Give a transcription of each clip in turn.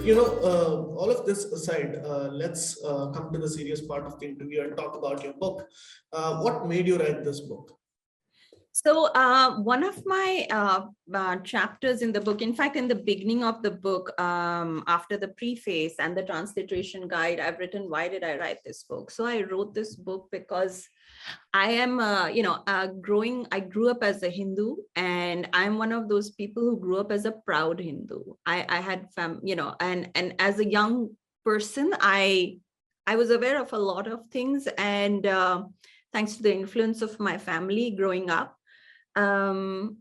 All of this aside, let's come to the serious part of the interview and talk about your book. What made you write this book? So one of my chapters in the book, in fact, in the beginning of the book, after the preface and the transliteration guide, I've written, why did I write this book? So I wrote this book because I am, I grew up as a Hindu, and I'm one of those people who grew up as a proud Hindu. I had, and as a young person, I was aware of a lot of things, and thanks to the influence of my family growing up, I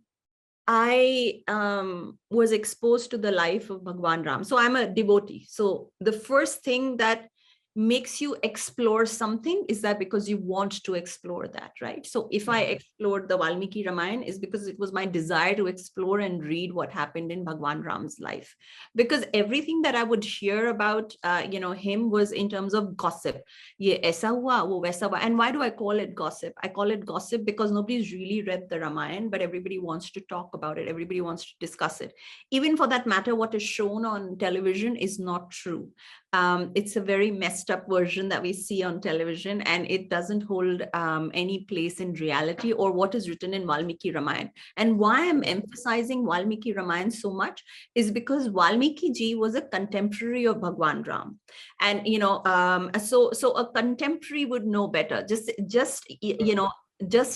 was exposed to the life of Bhagwan Ram. So I'm a devotee. So the first thing that makes you explore something is that because you want to explore that, right? So if I explored the Valmiki Ramayana, is because it was my desire to explore and read what happened in Bhagwan Ram's life. Because everything that I would hear about, him was in terms of gossip. Ye aisa hua, wo waisa hua. And why do I call it gossip? I call it gossip because nobody's really read the Ramayana, but everybody wants to talk about it. Everybody wants to discuss it. Even for that matter, what is shown on television is not true. It's a very messed up version that we see on television, and it doesn't hold any place in reality or what is written in Valmiki Ramayana. And why I'm emphasizing Valmiki Ramayana so much is because Valmiki ji was a contemporary of Bhagwan Ram. And, so a contemporary would know better, just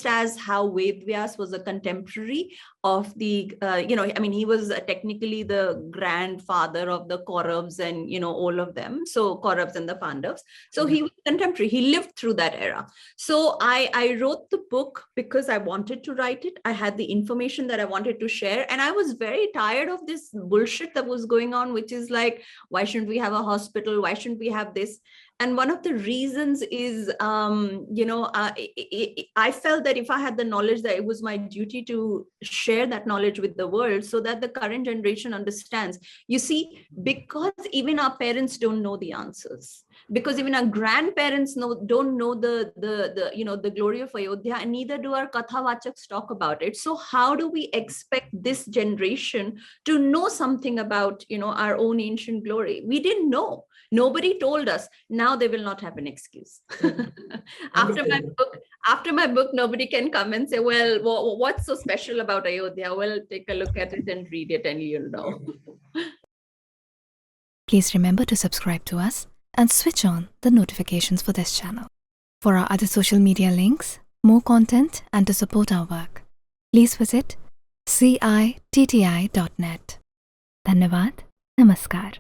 as how Ved Vyas was a contemporary of the, he was technically the grandfather of the Kauravas and, all of them. So Kauravas and the Pandavas. So he was contemporary. He lived through that era. So I wrote the book because I wanted to write it. I had the information that I wanted to share. And I was very tired of this bullshit that was going on, which is like, why shouldn't we have a hospital? Why shouldn't we have this? And one of the reasons is, I felt that if I had the knowledge, that it was my duty to share that knowledge with the world so that the current generation understands. You see, because even our parents don't know the answers, because even our grandparents don't know the glory of Ayodhya, and neither do our Kathavachaks talk about it. So how do we expect this generation to know something about, our own ancient glory? We didn't know. Nobody told us. Now they will not have an excuse. After my book, nobody can come and say, well, what's so special about Ayodhya? Well, take a look at it and read it and you'll know. Please remember to subscribe to us and switch on the notifications for this channel. For our other social media links, more content, and to support our work, please visit citti.net. Dhanyavad. Namaskar.